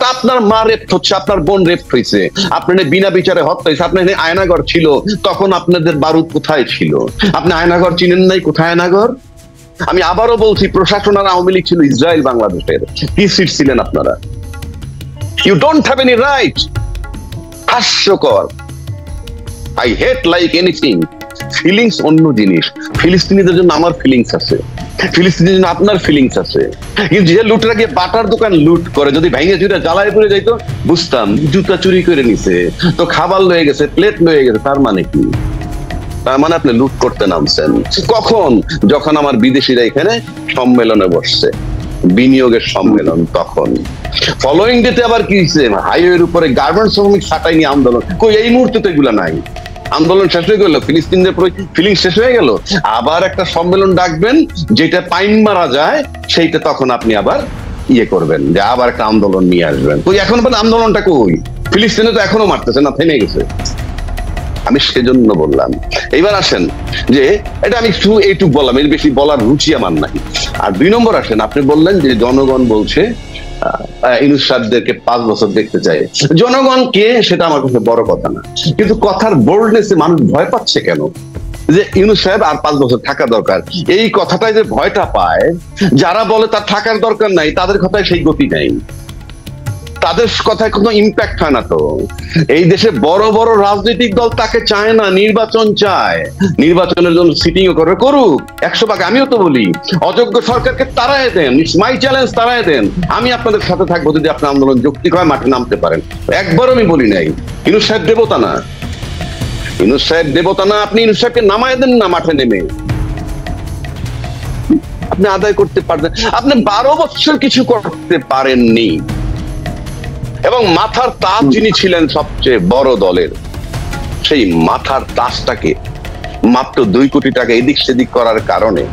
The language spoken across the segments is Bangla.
একটা আপনার মা রেপ হচ্ছে, আপনার বোন রেপ হয়েছে, আপনার বিনা বিচারে হত্যা হয়েছে, আপনার আয়নাঘর ছিল, তখন আপনাদের বারুদ কোথায় ছিল? আপনি আয়নাঘর চিনেন নাই? কোথায় আয়নাঘর? আমি আবারও বলছি, প্রশাসন আর আওয়ামী লীগ ছিল ইসরায়েল বাংলাদেশের। কি সিট ছিলেন আপনারা? You don't have any right. হাস্যকর। I hate like anything. Feelings অন্য জিনিস। ফিলিস্তিনিদের জন্য আমার ফিলিংস আছে, ফিলিস্তিনিদের জন্য আপনার ফিলিংস আছে। কিন্তু যে লুটরা গিয়ে বাটার দোকান লুট করে, যদি ভেঙে চুরে জ্বালায় পড়ে যাইতো বুঝতাম। জুতা চুরি করে নিছে, তো খাবার লয়ে গেছে, প্লেট লয়ে গেছে, তার মানে কি? তার মানে আপনি লুট করতে নামছেন কখন? যখন আমার বিদেশিরা এখানে সম্মেলনে বসছে, বিনিয়োগের সম্মেলন, তখন। ফলোইং ডেতে আবার কি হচ্ছে? হাইওয়ের উপরে গার্মেন্টস শ্রমিক ছাঁটাই নিয়ে আন্দোলন। কই এই মুহূর্তে তো এগুলা নাই। আন্দোলন শেষ হয়ে গেল, ফিলিস্তিনদের ফিলিং শেষ হয়ে গেল, আবার একটা সম্মেলন ডাকবেন যেটা পাইন মারা যায়, সেইটা তখন আপনি আবার ইয়ে করবেন, যে আবার একটা আন্দোলন নিয়ে আসবেন। কই এখন আন্দোলনটা কই? ফিলিস্তিনে তো এখনো মারতেছে না, থেমে গেছে। আমি সেজন্য বললাম। এইবার আসেন যে এটা আমি শুধু এইটুক বললাম, এর বেশি বলার রুচি আমার নাই। আর 2 নম্বর আসেন, আপনি বললেন যে জনগণ বলছে ইউনূস সাহেবদেরকে 5 বছর দেখতে চাই। জনগণ কে সেটা আমার কাছে বড় কথা না, কিন্তু কথার বোল্ডনেসে মানুষ ভয় পাচ্ছে কেন? যে ইউনূস সাহেব আর 5 বছর থাকা দরকার, এই কথাটাই যে ভয়টা পায়। যারা বলে তার থাকার দরকার নাই, তাদের কথায় সেই গতি নাই, তাদের কথায় কোনো ইম্প্যাক্ট হয় না। তো এই দেশে বড় বড় রাজনৈতিক দল তাকে চায় না, নির্বাচন চায়। নির্বাচনের জন্য সিটিং করে করুক 100 ভাগ। আমিও তো বলি অযোগ্য সরকারকে তাড়ায় দেন, মাই চ্যালেঞ্জ, তাড়ায় দেন। আমি আপনাদের সাথে থাকবো যদি আপনার আন্দোলন যৌক্তিক হয়, মাঠে নামতে পারেন। একবারও আমি বলি নাই ইউনূস সাহেব দেবতা না, ইউনূস সাহেব দেবতা না। আপনি ইউনূস সাহেবকে নামায় দেন না মাঠে নেমে, আপনি আদায় করতে পারবেন। আপনি 12 বছর কিছু করতে পারেননি, এবং মাথার তাজ যিনি ছিলেন সবচেয়ে বড় দলের, সেই মাথার তাজটাকে মাত্র 2 কোটি টাকা এদিক সেদিক করার কারণে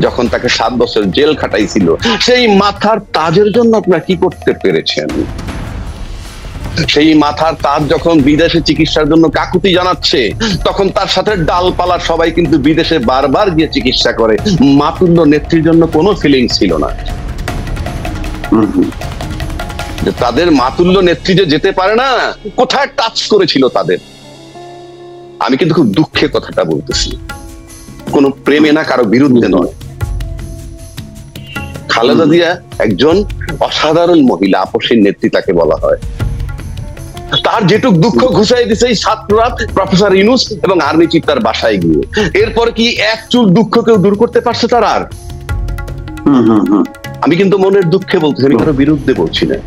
যখন তাকে 7 বছর জেল খাটাইছিল, সেই মাথার তাজের জন্য আপনারা কি করতে পেরেছেন? সেই মাথার তাজ যখন বিদেশে চিকিৎসার জন্য কাকুতি জানাচ্ছে, তখন তার সাথে ডালপালা সবাই কিন্তু বিদেশে বারবার গিয়ে চিকিৎসা করে। মাতুল্য নেত্রীর জন্য কোনো ফিলিংস ছিল না। তাদের মাতুল্য নেত্রী যে যেতে পারে না, কোথায় টাচ করেছিল তাদের? আমি কিন্তু খুব দুঃখে কথাটা বলতেছি, কোন প্রেমে না, কারো বিরুদ্ধে নয়। খালেদা জিয়া একজন অসাধারণ মহিলা, আপসীর নেত্রী তাকে বলা হয়। তার যেটুক দুঃখ ঘুষাই দিছে এই ছাত্ররা, প্রফেসর ইউনূস এবং আর্মি চিফ তার বাসায় গিয়ে। এরপর কি এক চুল দুঃখ কেউ দূর করতে পারছে তার? আর আমি কিন্তু মনের দুঃখে বলতেছি, আমি কারো বিরুদ্ধে বলছি না।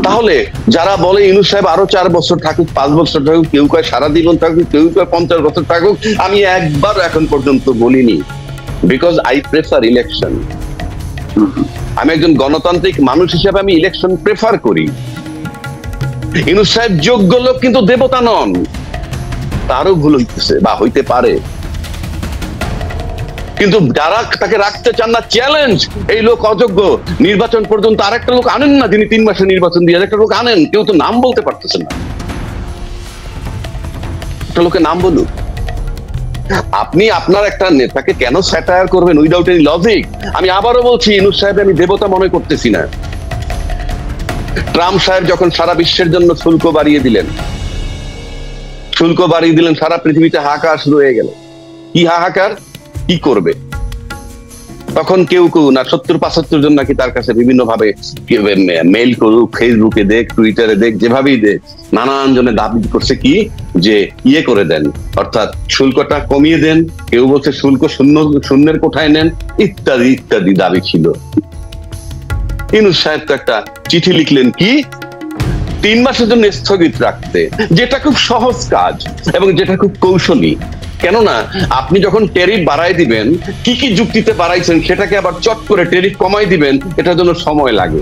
তাহলে যারা বলে ইউনূস সাহেব আরো 4 বছর থাকুক, 5 বছর থাকুক, কেউ কয় সারা জীবন থাকুক, কেউ কয় 50 বছর থাকুক, আমি একবার এখন পর্যন্ত বলিনি, বিকজ আই প্রেফার ইলেকশন। আমি একজন গণতান্ত্রিক মানুষ হিসেবে আমি ইলেকশন প্রেফার করি। ইউনূস সাহেব যোগ্য লোক, কিন্তু দেবতা নন। তারও ভুল হইতেছে বা হইতে পারে, কিন্তু যারা তাকে রাখতে চান না, চ্যালেঞ্জ, এই লোক অযোগ্য, নির্বাচন পর্যন্ত আরেকটা লোক আনেন না, যিনি 3 মাসে নির্বাচন দিয়ে একটা লোক আনেন, কেউ তো নাম বলতে পারতেছেন না, একটা লোকের নাম বলুন। আপনি আপনার একটা নেতাকে কেন স্যাটায়ার করবেন উইদাউট এনি লজিক? আমি আবারও বলছি, ইউনূস সাহেব আমি দেবতা মনে করতেছি না। ট্রাম্প সাহেব যখন সারা বিশ্বের জন্য শুল্ক বাড়িয়ে দিলেন, সারা পৃথিবীতে হাহাকার শুরু হয়ে গেল। কি হাহাকার, কি করবে? তখন কেউ না 70-75 জন নাকি তার কাছে বিভিন্ন ভাবে মেইল করুক, ফেসবুকে দেখ, টুইটারে দেখ, যেভাবেই দেখ, নানান জনে দাবি করছে কি যে ইয়ে করে দেন, অর্থাৎ শুল্কটা কমিয়ে দেন। কেউ বলছে শুল্ক শূন্যের কোঠায় নেন, ইত্যাদি ইত্যাদি দাবি ছিল। ইউনূস সাহেব তো একটা চিঠি লিখলেন কি 3 মাসের জন্য স্থগিত রাখতে, যেটা খুব সহজ কাজ এবং যেটা খুব কৌশলী। কেননা আপনি যখন ট্যারিফ বাড়াই দিবেন, কি কি যুক্তিতে বাড়াইছেন সেটাকে আবার চট করে ট্যারিফ কমাই দিবেন, এটার জন্য সময় লাগে।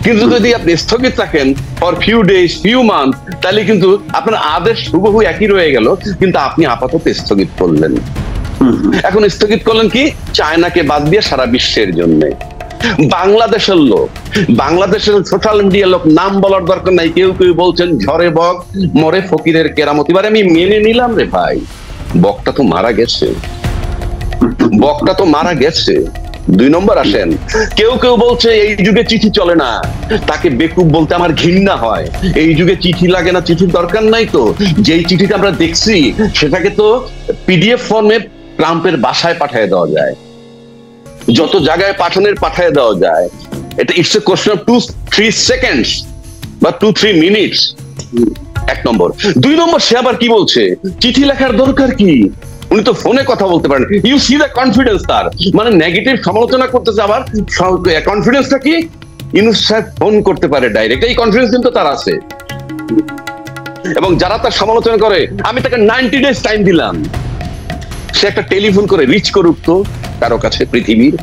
কিন্তু যদি আপনি স্থগিত রাখেন for few days, few month, তাহলে কিন্তু আপনার আদেশ হুবহু একই রয়ে গেল, কিন্তু আপনি আপাতত স্থগিত করলেন। এখন স্থগিত করলেন কি? চায়নাকে বাদ দিয়ে সারা বিশ্বের জন্য। বাংলাদেশের লোক, বাংলাদেশের সোশ্যাল মিডিয়ার লোক, নাম বলার দরকার নাই, কেউ কেউ বলছেন ঝরে বক মরে ফকিরের কেরামত। এবারে আমি মেনে নিলাম রে ভাই, বকটা তো মারা গেছে, বকটা তো মারা গেছে, 2 নম্বর আসেন, কেউ কেউ বলছে এই যুগে চিঠি চলে না, তাকে বেকুব বলতে আমার ঘৃণা হয়। এই যুগে চিঠি লাগে না, চিঠির দরকার নাই তো। যেই চিঠিটা আমরা দেখছি সেটাকে তো পিডিএফ ফর্মে ট্রাম্পের বাসায় পাঠিয়ে দেওয়া যায়, যত জায়গায় পাঠিয়ে দেওয়া যায়। এটা it's a question of 2-3 seconds বা 2-3 মিনিটস। 1 নম্বর। 2 নম্বর, সে আবার কি বলছে, চিঠি লেখার দরকার কি, উনি তো ফোনে কথা বলতে পারেন। ইউ সি দ্য কনফিডেন্স তার, মানে নেগেটিভ সমালোচনা করতেছে, আবার কনফিডেন্সটা কি, ইউনূস সাহেব ফোন করতে পারে ডাইরেক্ট, এই কনফিডেন্স কিন্তু তার আছে। এবং যারা তার সমালোচনা করে, আমি তাকে 90 ডেজ টাইম দিলাম, সে একটা টেলিফোন করে রিচ করুক তো কারো কাছে পৃথিবীর।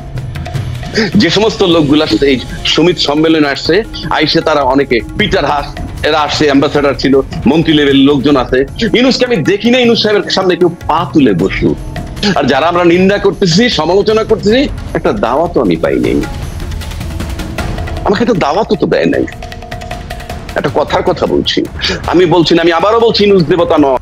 যে সমস্ত লোকগুলা এই সমিত সম্মেলনে আসছে, আইসে তারা অনেকে, পিটার হাস এরা আসছে, অ্যাম্বাসেডার ছিল, মন্ত্রী লেভেল লোকজন আছে। ইউনূসকে আমি দেখি না ইউনূস সাহেবের সামনে কেউ পা তুলে বসু। আর যারা আমরা নিন্দা করতেছি, সমালোচনা করতেছি, একটা দাওয়াতও আমি পাই নাই, আমাকে একটা দাওয়াতও তো দেয় নাই। একটা কথার কথা বলছি, আমি বলছি না, আমি আবারও বলছি ইউনূস দেবতা নয়।